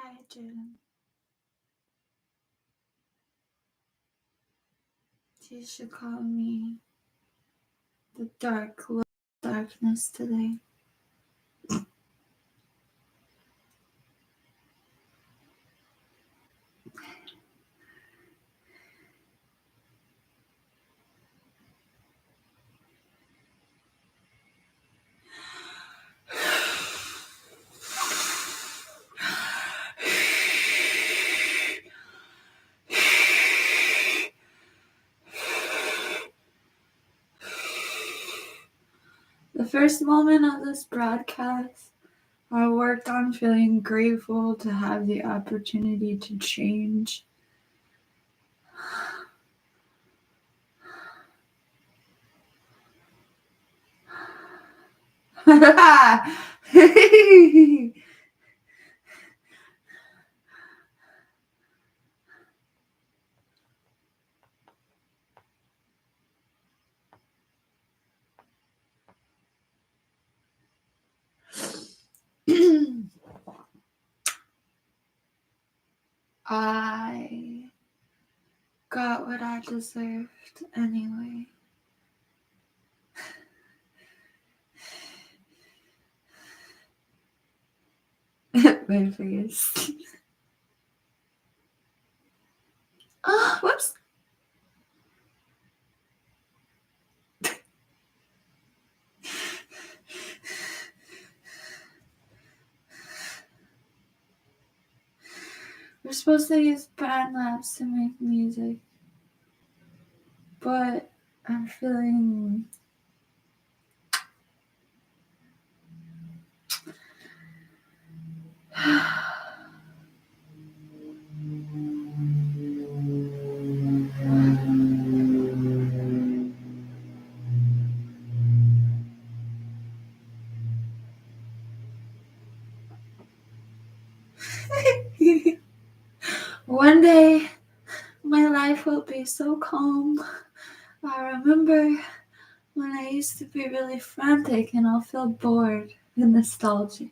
I didn't. You should call me the darkness today. The first moment of this broadcast, I worked on feeling grateful to have the opportunity to change. I got what I deserved anyway. My face. Oh, whoops. We're supposed to use band labs to make music, but I'm feeling one day my life will be so calm. I remember when I used to be really frantic and I'll feel bored and nostalgic.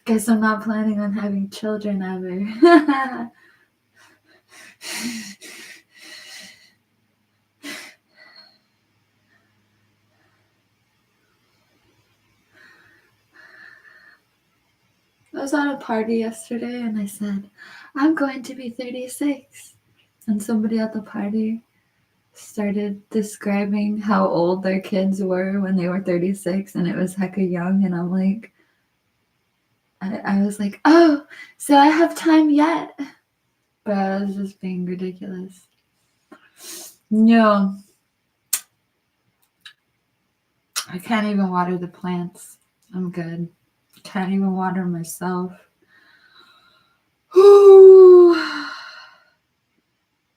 Guess I'm not planning on having children ever. I was at a party yesterday and I said, I'm going to be 36. And somebody at the party started describing how old their kids were when they were 36 and it was hecka young. And I'm like, I was like, oh, so I have time yet. But I was just being ridiculous. No. I can't even water the plants. I'm good. Can't even water myself.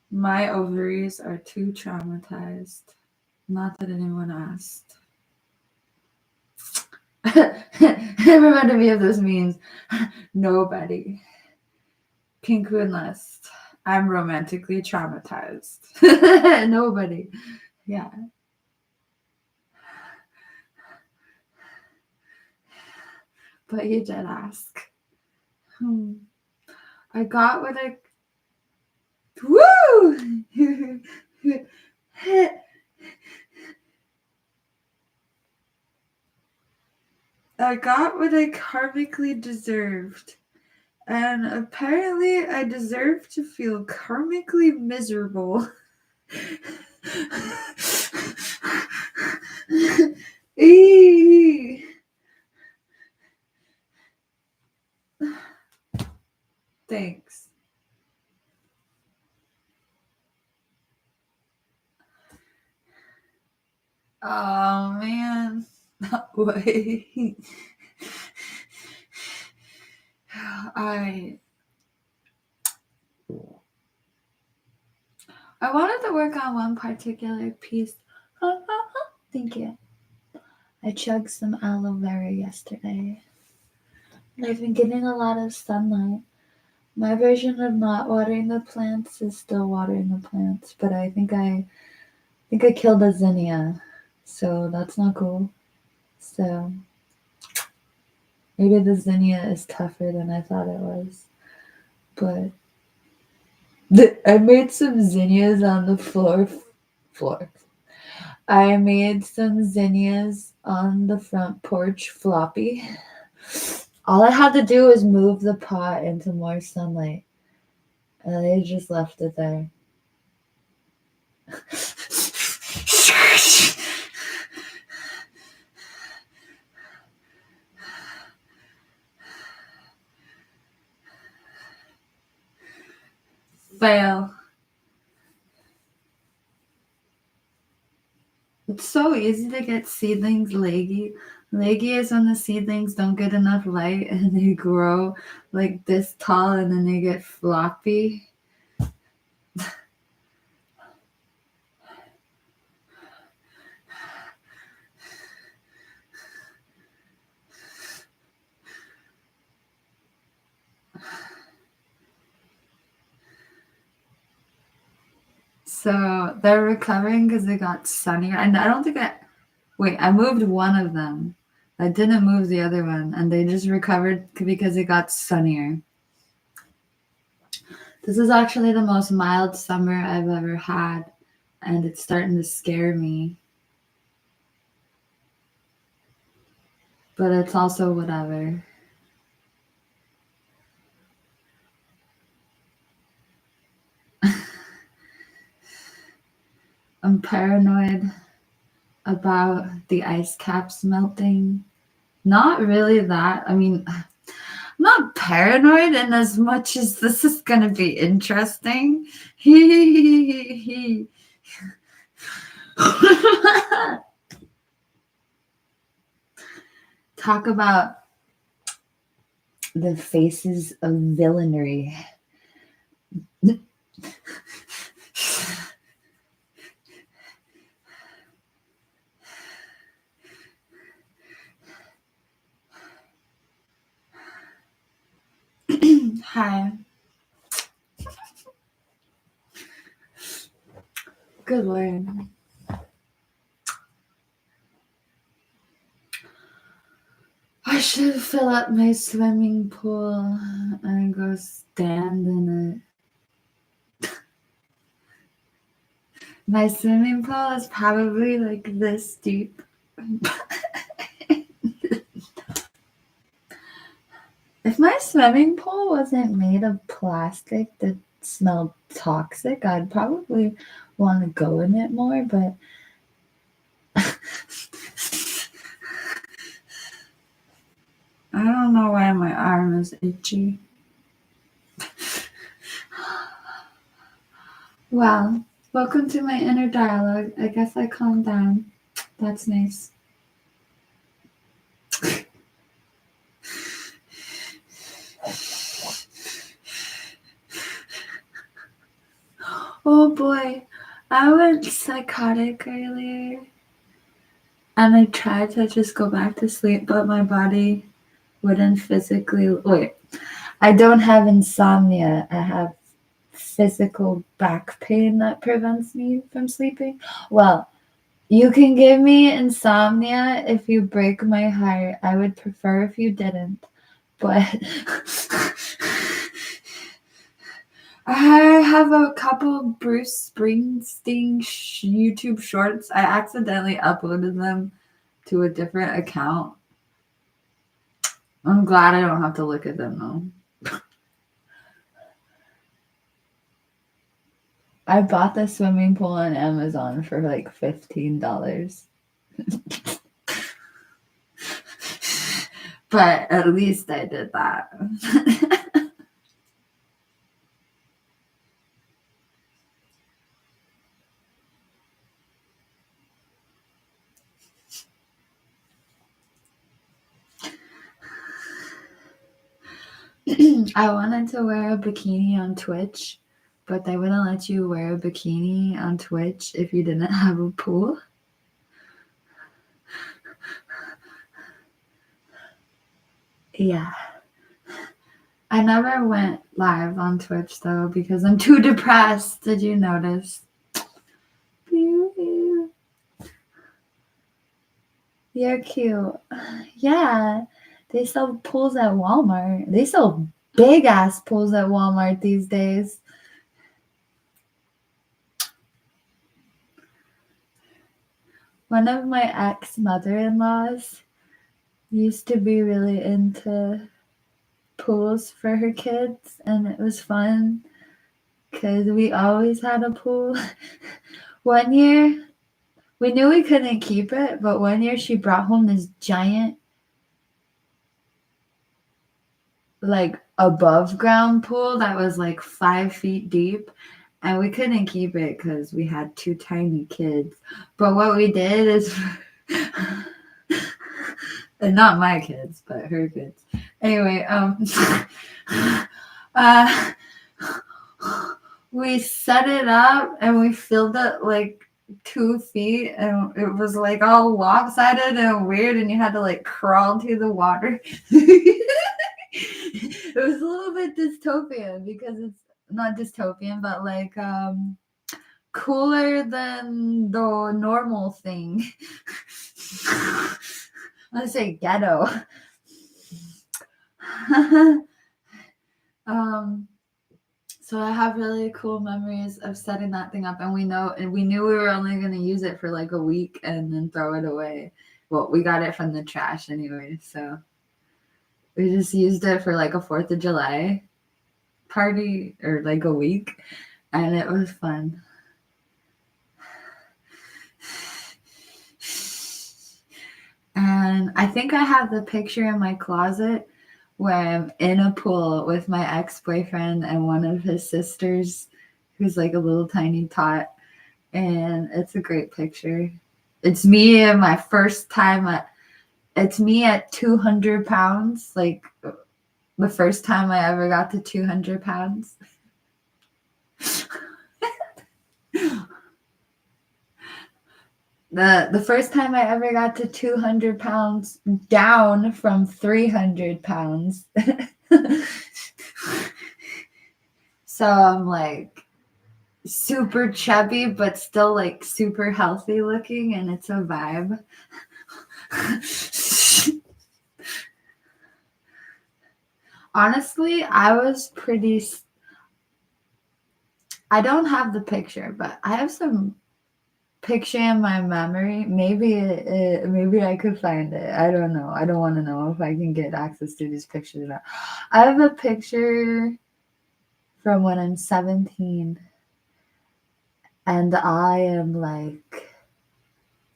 My ovaries are too traumatized. Not that anyone asked. It reminded me of those memes. Nobody. Penguin list. I'm romantically traumatized. Nobody. Yeah. But you did ask. I got what I... Woo! I got what I karmically deserved. And apparently I deserve to feel karmically miserable. Thanks. Oh man. Wait. I wanted to work on one particular piece. Thank you. I chugged some aloe vera yesterday. I've been getting a lot of sunlight. My version of not watering the plants is still watering the plants, but I think I killed a zinnia, so that's not cool. So maybe the zinnia is tougher than I thought it was. But I made some zinnias on the floor. I made some zinnias on the front porch floppy. All I had to do was move the pot into more sunlight, and I just left it there. Fail. It's so easy to get seedlings leggy. Leggy is when the seedlings don't get enough light and they grow like this tall and then they get floppy. So they're recovering because they got sunnier. And I don't think I moved one of them. I didn't move the other one, and they just recovered because it got sunnier. This is actually the most mild summer I've ever had, and it's starting to scare me. But it's also whatever. I'm paranoid about the ice caps melting. Not really that. I mean, I'm not paranoid in as much as this is going to be interesting. Talk about the faces of villainy. Hi. Good Lord. I should fill up my swimming pool and go stand in it. My swimming pool is probably like this deep. If my swimming pool wasn't made of plastic that smelled toxic, I'd probably want to go in it more, but I don't know why my arm is itchy. Well, welcome to my inner dialogue. I guess I calmed down. That's nice. Oh boy, I went psychotic earlier. And I tried to just go back to sleep, but my body wouldn't physically. Wait, I don't have insomnia. I have physical back pain that prevents me from sleeping. Well, you can give me insomnia if you break my heart. I would prefer if you didn't. But I have a couple Bruce Springsteen YouTube shorts. I accidentally uploaded them to a different account. I'm glad I don't have to look at them though. I bought the swimming pool on Amazon for like $15. But at least I did that. I wanted to wear a bikini on Twitch, but they wouldn't let you wear a bikini on Twitch if you didn't have a pool. Yeah. I never went live on Twitch though because I'm too depressed. Did you notice? You're cute. Yeah. They sell pools at Walmart. They sell big ass pools at Walmart these days. One of my ex mother-in-laws used to be really into pools for her kids, and it was fun because we always had a pool. One year, we knew we couldn't keep it, but one year she brought home this giant, like, above ground pool that was like 5 feet deep, and we couldn't keep it because we had two tiny kids. But what we did is, and not my kids, but her kids. Anyway, uh, we set it up and we filled it like 2 feet, and it was like all lopsided and weird, and you had to like crawl to the water. It was a little bit dystopian because it's not dystopian, but like cooler than the normal thing. Let's say ghetto. So I have really cool memories of setting that thing up, and we knew we were only going to use it for like a week and then throw it away. Well, we got it from the trash anyway, so we just used it for like a 4th of July party or like a week, and it was fun. And I think I have the picture in my closet where I'm in a pool with my ex-boyfriend and one of his sisters who's like a little tiny tot, and it's a great picture. It's me and my first time it's me at 200 pounds, like the first time I ever got to 200 pounds. The first time I ever got to 200 pounds down from 300 pounds. So I'm like super chubby, but still like super healthy looking, and it's a vibe. Honestly, I don't have the picture, but I have some picture in my memory. Maybe I could find it. I don't know. I don't want to know if I can get access to these pictures or not. I have a picture from when I'm 17, and I am like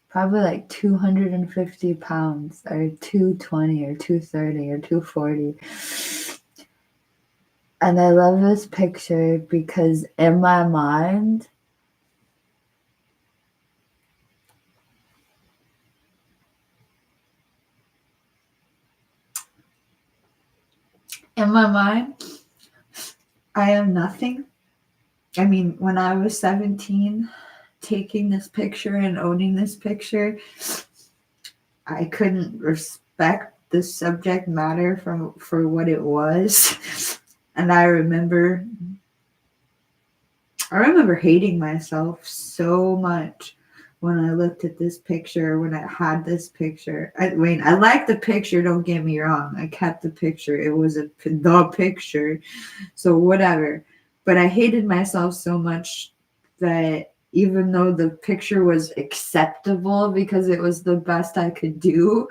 probably like 250 pounds or 220 or 230 or 240. And I love this picture because in my mind, I am nothing. I mean, when I was 17, taking this picture and owning this picture, I couldn't respect the subject matter for what it was. And I remember hating myself so much when I looked at this picture, when I had this picture. I liked the picture, don't get me wrong. I kept the picture. It was the picture. So whatever. But I hated myself so much that even though the picture was acceptable because it was the best I could do,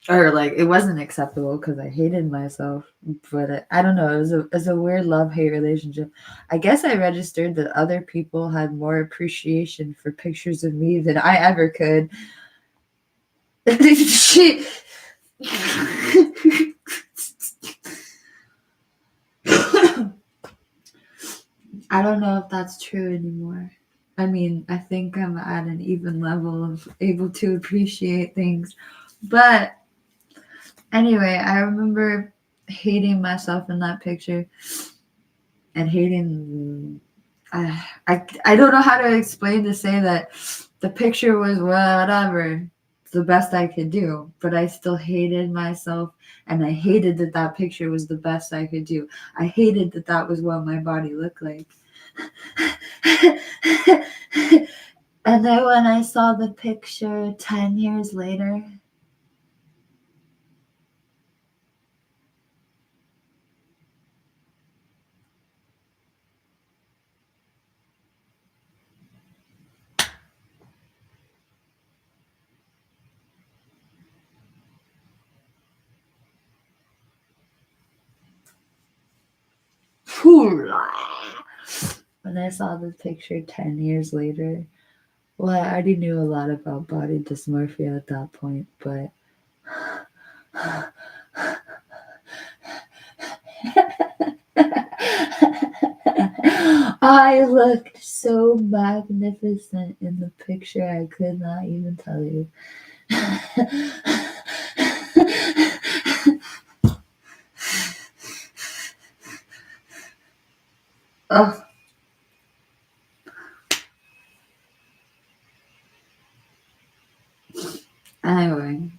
or like it wasn't acceptable because I hated myself, but I don't know. It was a weird love-hate relationship. I guess I registered that other people had more appreciation for pictures of me than I ever could. She I don't know if that's true anymore. I mean, I think I'm at an even level of able to appreciate things. But anyway, I remember hating myself in that picture and hating. I don't know how to explain to say that the picture was whatever. the best I could do, but I still hated myself, and I hated that that picture was the best I could do. I hated that that was what my body looked like. And then when I saw the picture 10 years later, when I saw the picture 10 years later, well, I already knew a lot about body dysmorphia at that point, but I looked so magnificent in the picture, I could not even tell you. Oh, anyway.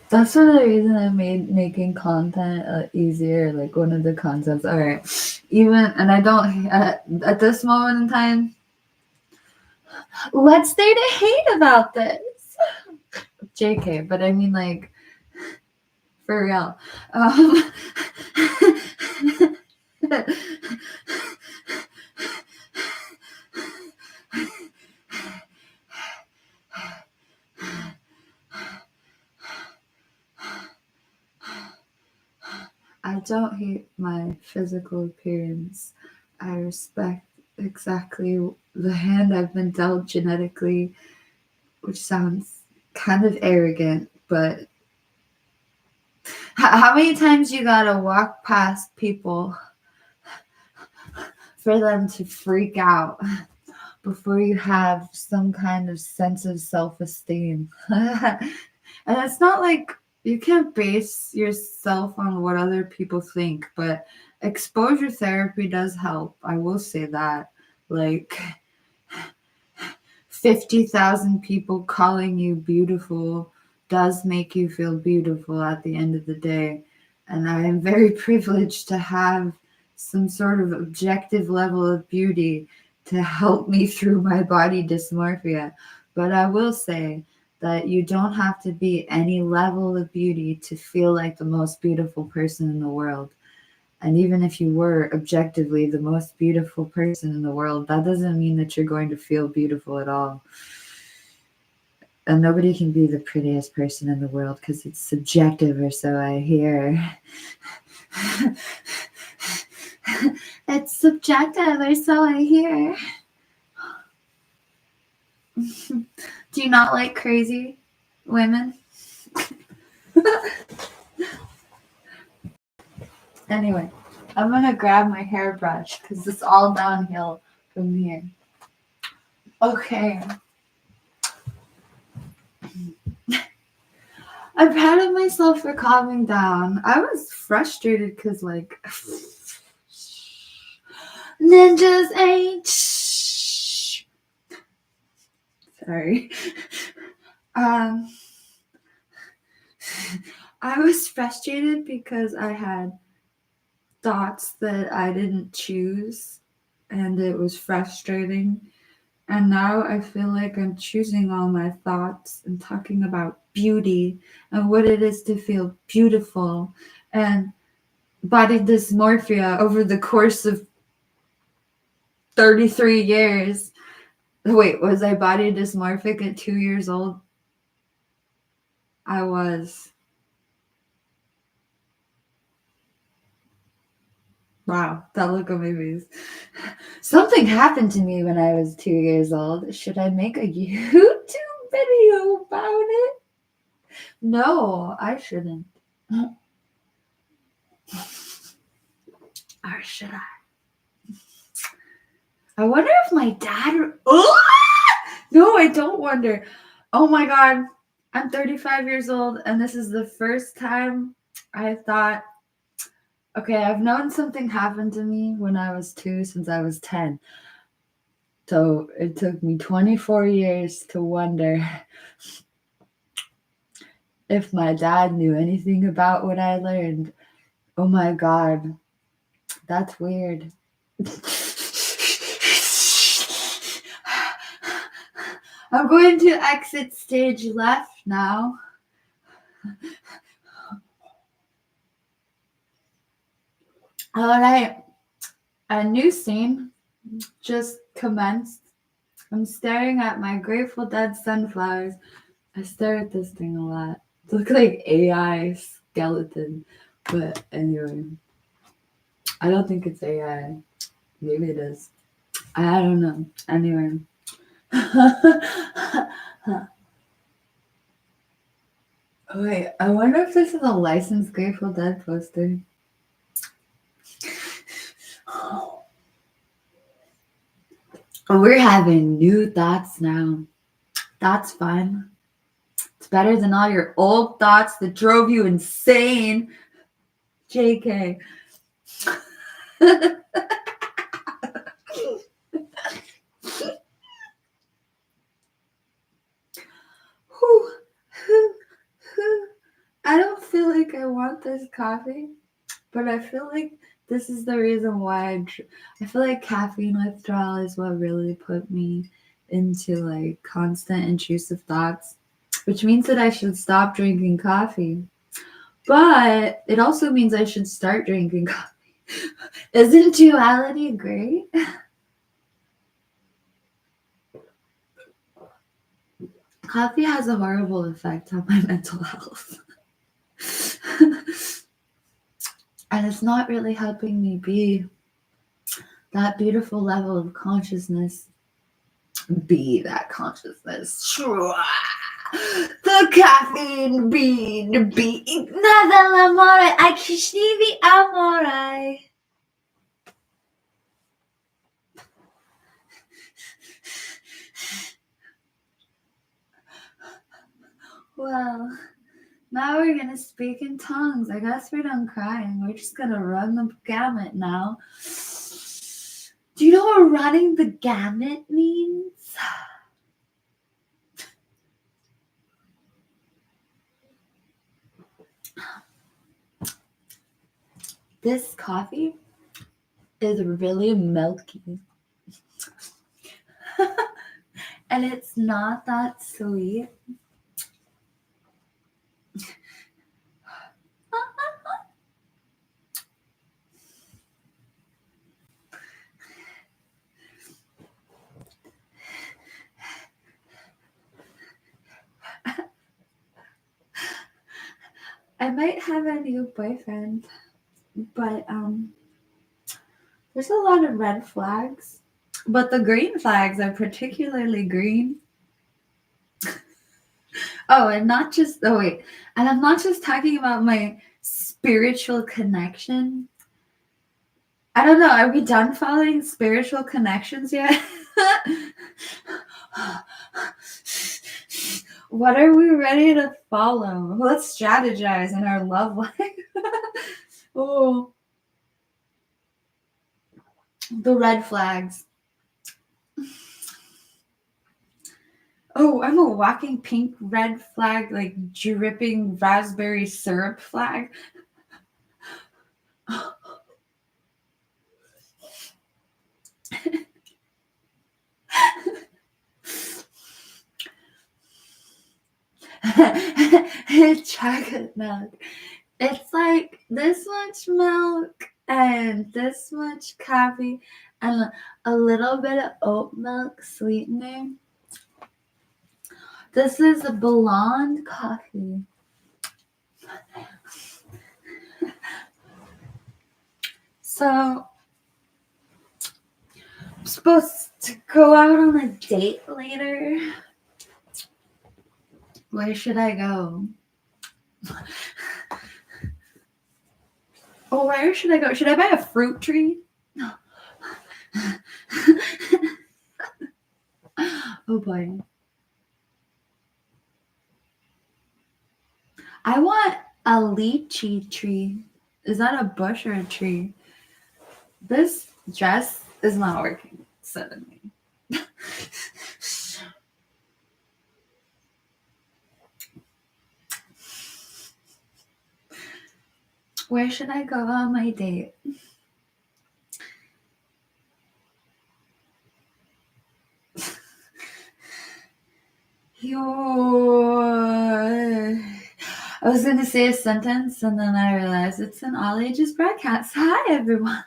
That's one of the reasons I made making content easier. Like one of the concepts. All right, even and I don't at this moment in time. What's there to hate about this? JK, but I mean like for real. I don't hate my physical appearance. I respect exactly the hand I've been dealt genetically, which sounds kind of arrogant, but how many times you gotta walk past people for them to freak out before you have some kind of sense of self-esteem? And it's not like you can't base yourself on what other people think, but exposure therapy does help. I will say that. Like 50,000 people calling you beautiful does make you feel beautiful at the end of the day. And I am very privileged to have some sort of objective level of beauty to help me through my body dysmorphia. But I will say that you don't have to be any level of beauty to feel like the most beautiful person in the world. And even if you were objectively the most beautiful person in the world, that doesn't mean that you're going to feel beautiful at all. And nobody can be the prettiest person in the world because it's subjective, or so I hear. It's subjective, or so I hear. Do you not like crazy women? Anyway, I'm gonna grab my hairbrush because it's all downhill from here. Okay. I'm proud of myself for calming down. I was frustrated because, like, ninjas ain't. Sorry. I was frustrated because I had thoughts that I didn't choose, and it was frustrating. And now I feel like I'm choosing all my thoughts and talking about beauty and what it is to feel beautiful and body dysmorphia over the course of 33 years. Wait, was I body dysmorphic at 2 years old? I was. Wow, that look on my face. Something happened to me when I was 2 years old. Should I make a YouTube video about it? No, I shouldn't. Or should I? I wonder if my dad... Oh! No, I don't wonder. Oh my God. I'm 35 years old, and this is the first time I thought Okay, I've known something happened to me when I was 2 since I was 10. So it took me 24 years to wonder if my dad knew anything about what I learned. Oh my God, that's weird. I'm going to exit stage left now. All right, a new scene just commenced. I'm staring at my Grateful Dead sunflowers. I stare at this thing a lot. It looks like AI skeleton, but anyway, I don't think it's AI. Maybe it is. I don't know. Anyway. Wait, I wonder if this is a licensed Grateful Dead poster. We're having new thoughts now. That's fun. It's better than all your old thoughts that drove you insane. JK. I don't feel like I want this coffee, but I feel like this is the reason why I feel like caffeine withdrawal is what really put me into like constant intrusive thoughts, which means that I should stop drinking coffee. But it also means I should start drinking coffee. Isn't duality great? Coffee has a horrible effect on my mental health. And it's not really helping me be that beautiful level of consciousness. Be that consciousness. The caffeine bean. Be nada l'amore. I kishivi amore. Well, now we're gonna speak in tongues. I guess we're done crying. We're just gonna run the gamut now. Do you know what running the gamut means? This coffee is really milky. And it's not that sweet. I might have a new boyfriend, but there's a lot of red flags. But the green flags are particularly green. Oh, and I'm not just talking about my spiritual connection. I don't know, are we done following spiritual connections yet? What are we ready to follow? Let's strategize in our love life. Oh, the red flags. Oh, I'm a walking pink red flag, like dripping raspberry syrup flag. Chocolate milk. It's like this much milk and this much coffee and a little bit of oat milk sweetening. This is a blonde coffee. So I'm supposed to go out on a date later. Where should I go? Oh, where should I go? Should I buy a fruit tree? Oh boy. I want a lychee tree. Is that a bush or a tree? This dress is not working suddenly. Where should I go on my date? I was gonna say a sentence and then I realized it's an all ages broadcast. Hi everyone.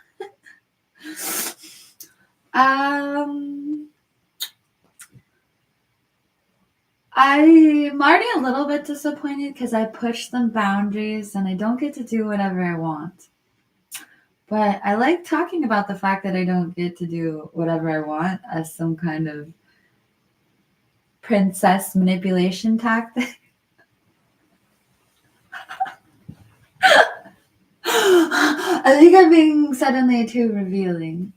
I'm already a little bit disappointed because I pushed some boundaries and I don't get to do whatever I want. But I like talking about the fact that I don't get to do whatever I want as some kind of princess manipulation tactic. I think I'm being suddenly too revealing.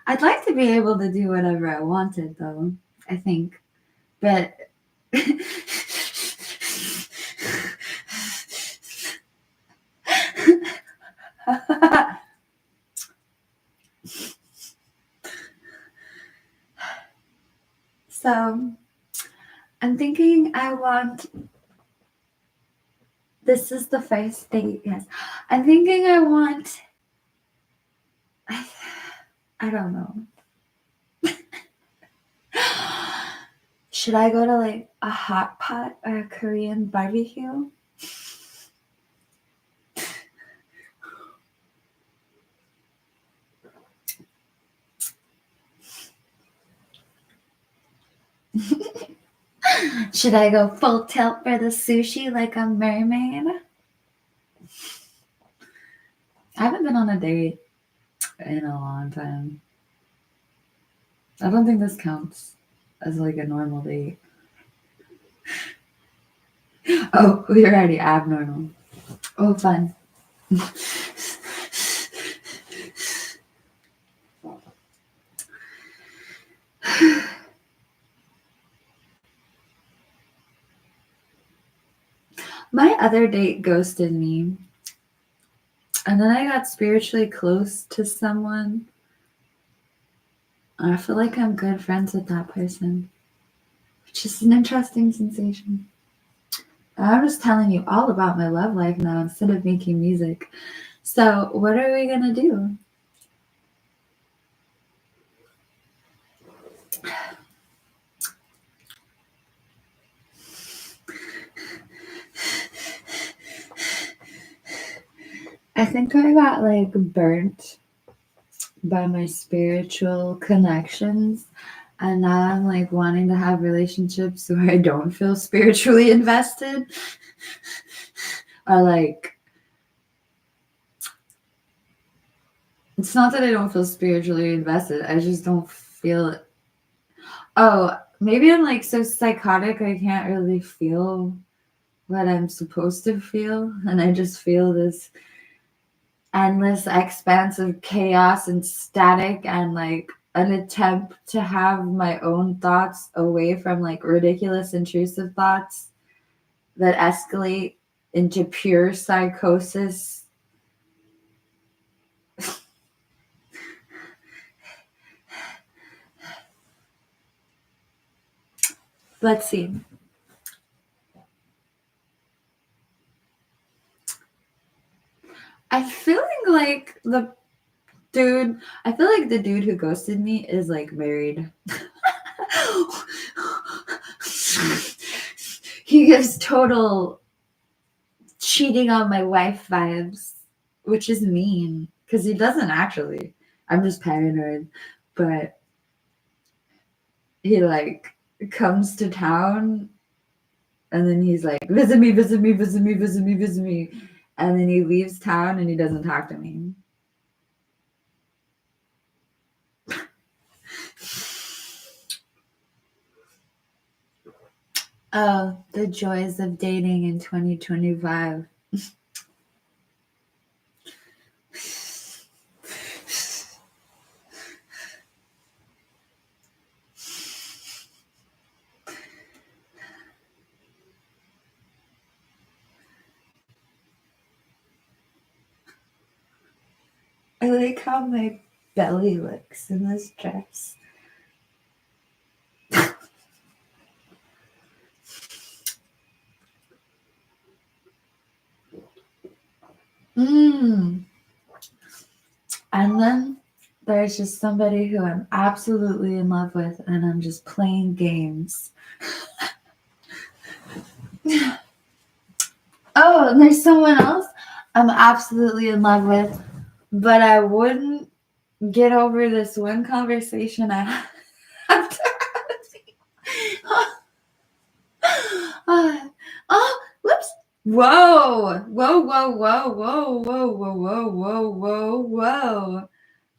I'd like to be able to do whatever I wanted, though, I think. But so I'm thinking this is the first date, yes. I'm thinking I don't know. Should I go to like a hot pot or a Korean barbecue? Should I go full tilt for the sushi like a mermaid? I haven't been on a date in a long time. I don't think this counts as like a normal date. Oh, we're already abnormal. Oh, fun. My other date ghosted me. And then I got spiritually close to someone. And I feel like I'm good friends with that person, which is an interesting sensation. I'm just telling you all about my love life now instead of making music. So, what are we going to do? I think I got like burnt by my spiritual connections. And now I'm like wanting to have relationships where I don't feel spiritually invested. Or like, it's not that I don't feel spiritually invested, I just don't feel it. Oh, maybe I'm like so psychotic I can't really feel what I'm supposed to feel. And I just feel this endless expanse of chaos and static and like an attempt to have my own thoughts away from like ridiculous intrusive thoughts that escalate into pure psychosis. Let's see. I feel like the dude who ghosted me is like married. He gives total cheating on my wife vibes, which is mean because he doesn't actually. I'm just paranoid, but he like comes to town and then he's like, visit me, visit me, visit me, visit me, visit me. And then he leaves town and he doesn't talk to me. Oh, the joys of dating in 2025. like how my belly looks in this dress. And then there's just somebody who I'm absolutely in love with, and I'm just playing games. Oh, and there's someone else I'm absolutely in love with, but I wouldn't get over this one conversation I had after. Oh, whoops. Whoa. Whoa, whoa, whoa, whoa, whoa, whoa, whoa, whoa, whoa, whoa.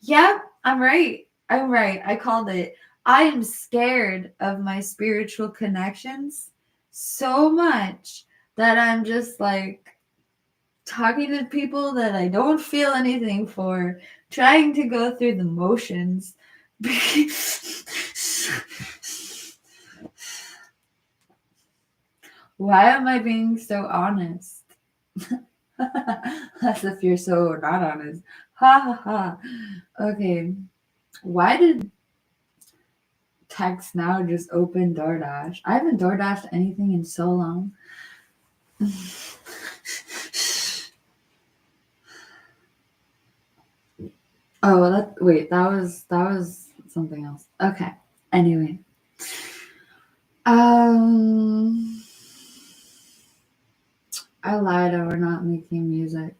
Yep, I'm right. I'm right. I called it. I am scared of my spiritual connections so much that I'm just like talking to people that I don't feel anything for, trying to go through the motions. Why am I being so honest? As if you're so not honest. Ha ha ha. Okay. Why did Text Now just open DoorDash? I haven't DoorDashed anything in so long. Oh, that was something else. Okay. Anyway. I lied, we're not making music.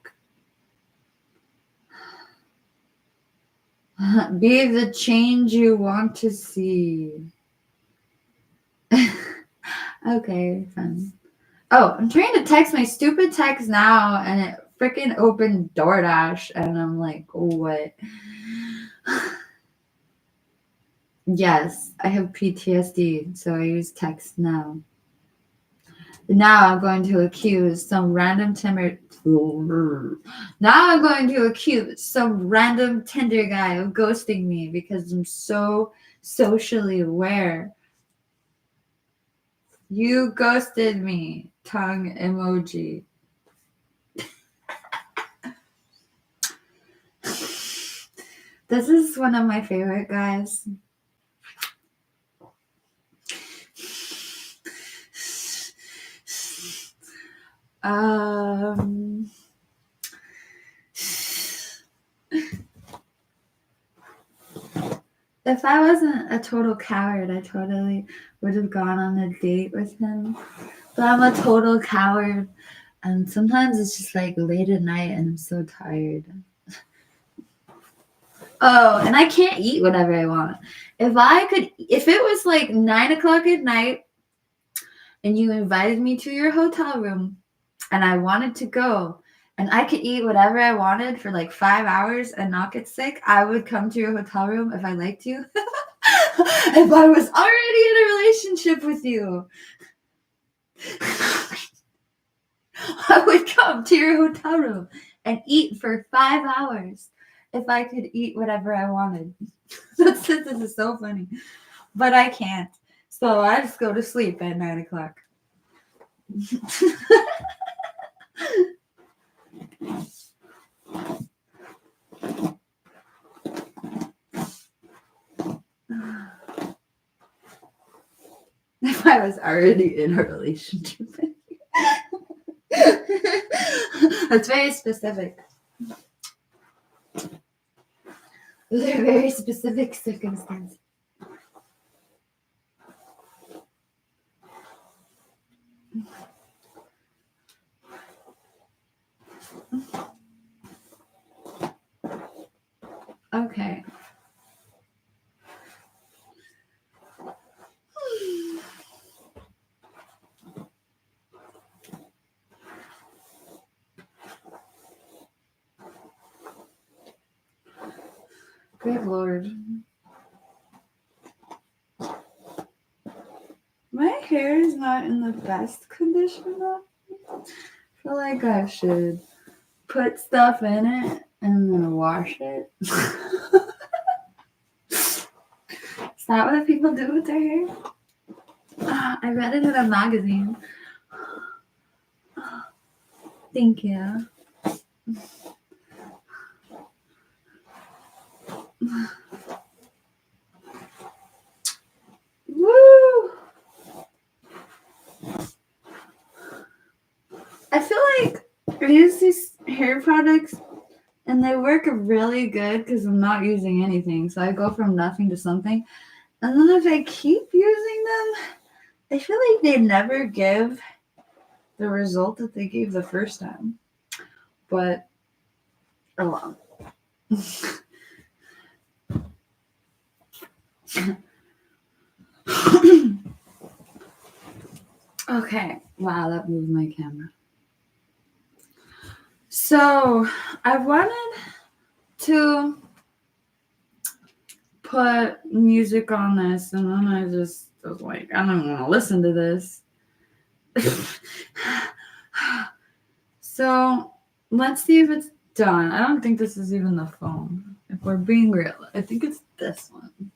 Be the change you want to see. Okay, fine. Oh, I'm trying to text my stupid text now, and it freaking opened DoorDash, and I'm like, what? Yes, I have PTSD, so I use Text Now. Now I'm going to accuse some random Tinder guy of ghosting me because I'm so socially aware. You ghosted me. Tongue emoji. This is one of my favorite guys. If I wasn't a total coward, I totally would have gone on a date with him. But I'm a total coward. And sometimes it's just like late at night and I'm so tired. Oh, and I can't eat whatever I want. If it was like 9 o'clock at night and you invited me to your hotel room and I wanted to go and I could eat whatever I wanted for like 5 hours and not get sick, I would come to your hotel room if I liked you. If I was already in a relationship with you, I would come to your hotel room and eat for 5 hours if I could eat whatever I wanted. This is so funny. But I can't. So I just go to sleep at 9 o'clock. If I was already in a relationship with you. That's very specific. Those are very specific circumstances. Okay. Good Lord. My hair is not in the best condition though. I feel like I should put stuff in it and then wash it. Is that what people do with their hair? I read it in a magazine. Thank you. Woo! I feel like I use these hair products and they work really good because I'm not using anything. So I go from nothing to something. And then if I keep using them, I feel like they never give the result that they gave the first time. But, oh well. Okay. Wow, that moved my camera. So I wanted to put music on this, and then I just was like, I don't want to listen to this. So let's see if it's done. I don't think this is even the phone. If we're being real, I think it's this one.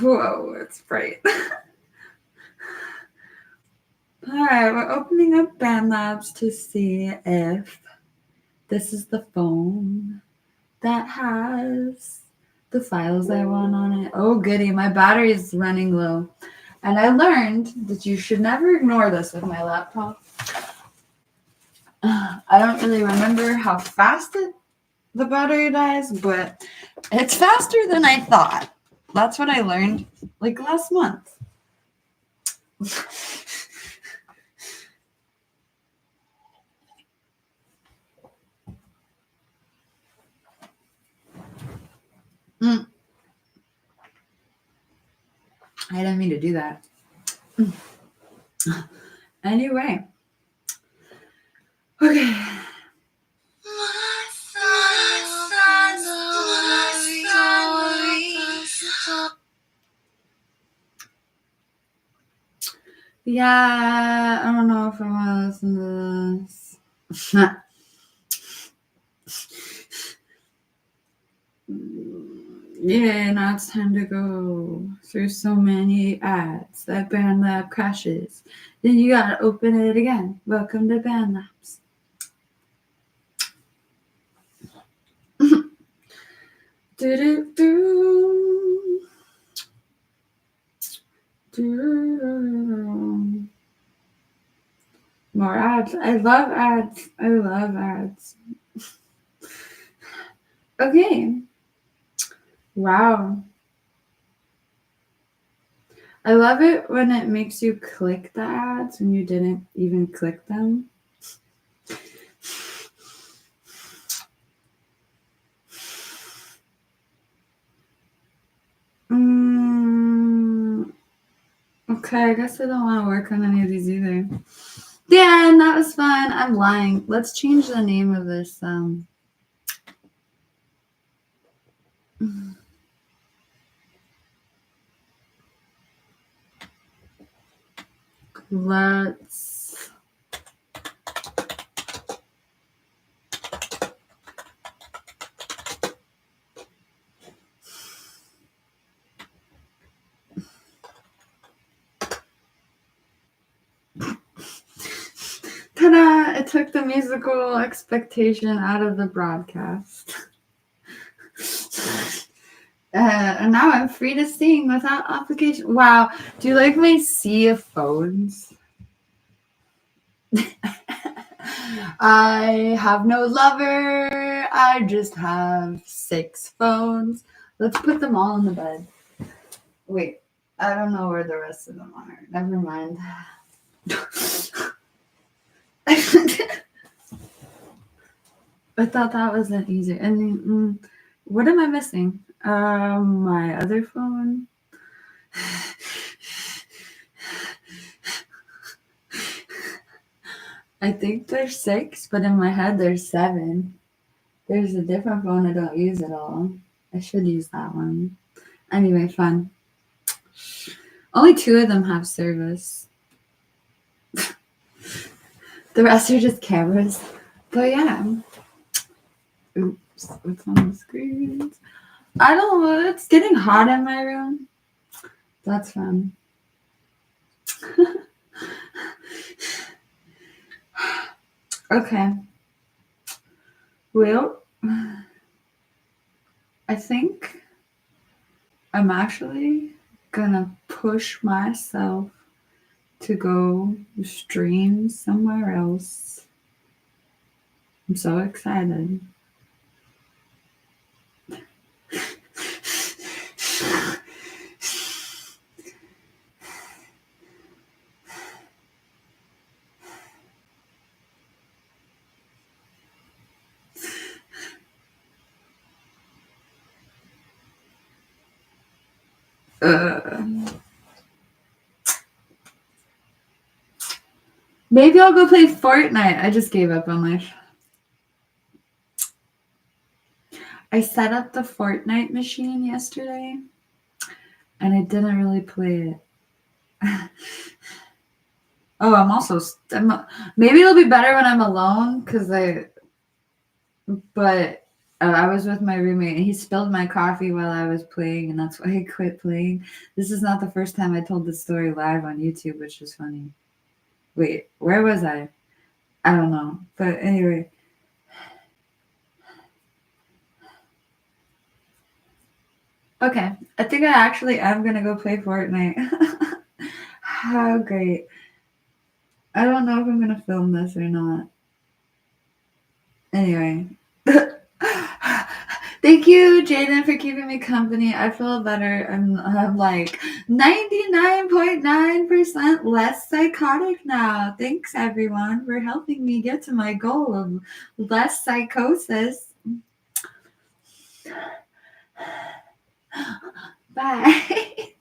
Whoa, it's bright. Alright, we're opening up BandLabs to see if this is the phone that has the files I want on it. Oh goody, my battery is running low. And I learned that you should never ignore this with my laptop. I don't really remember how fast the battery dies, but it's faster than I thought. That's what I learned like last month. I didn't mean to do that. Anyway. Okay. Yeah, I don't know if I want to listen to this. Yeah, now it's time to go through so many ads that BandLab crashes. Then you gotta open it again. Welcome to BandLabs. More ads. I love ads. I love ads. Okay. Wow. I love it when it makes you click the ads when you didn't even click them. Okay, I guess I don't want to work on any of these either. Dan, that was fun. I'm lying. Let's change the name of this. Let's ta-da! It took the musical expectation out of the broadcast. And now I'm free to sing without obligation. Wow. Do you like my sea of phones? I have no lover. I just have 6 phones. Let's put them all in the bed. Wait, I don't know where the rest of them are. Never mind. I thought that was an easier. And what am I missing? My other phone. I think there's 6, but in my head there's 7. There's a different phone I don't use at all. I should use that one. Anyway, fun. Only 2 of them have service. The rest are just cameras. But yeah. Oops, what's on the screens? I don't know. It's getting hot in my room. That's fun. Okay. Well, I think I'm actually gonna push myself to go stream somewhere else. I'm so excited. Uh, Maybe I'll go play Fortnite. I just gave up on life. I set up the Fortnite machine yesterday, and I didn't really play it. Oh, maybe it'll be better when I'm alone, but I was with my roommate and he spilled my coffee while I was playing, and that's why I quit playing. This is not the first time I told this story live on YouTube, which is funny. Wait, where was I? I don't know. But anyway. Okay, I think I actually am gonna go play Fortnite. How great. I don't know if I'm gonna film this or not. Anyway. Thank you, Jaden, for keeping me company. I feel better. I'm like 99.9% less psychotic now. Thanks, everyone, for helping me get to my goal of less psychosis. Bye.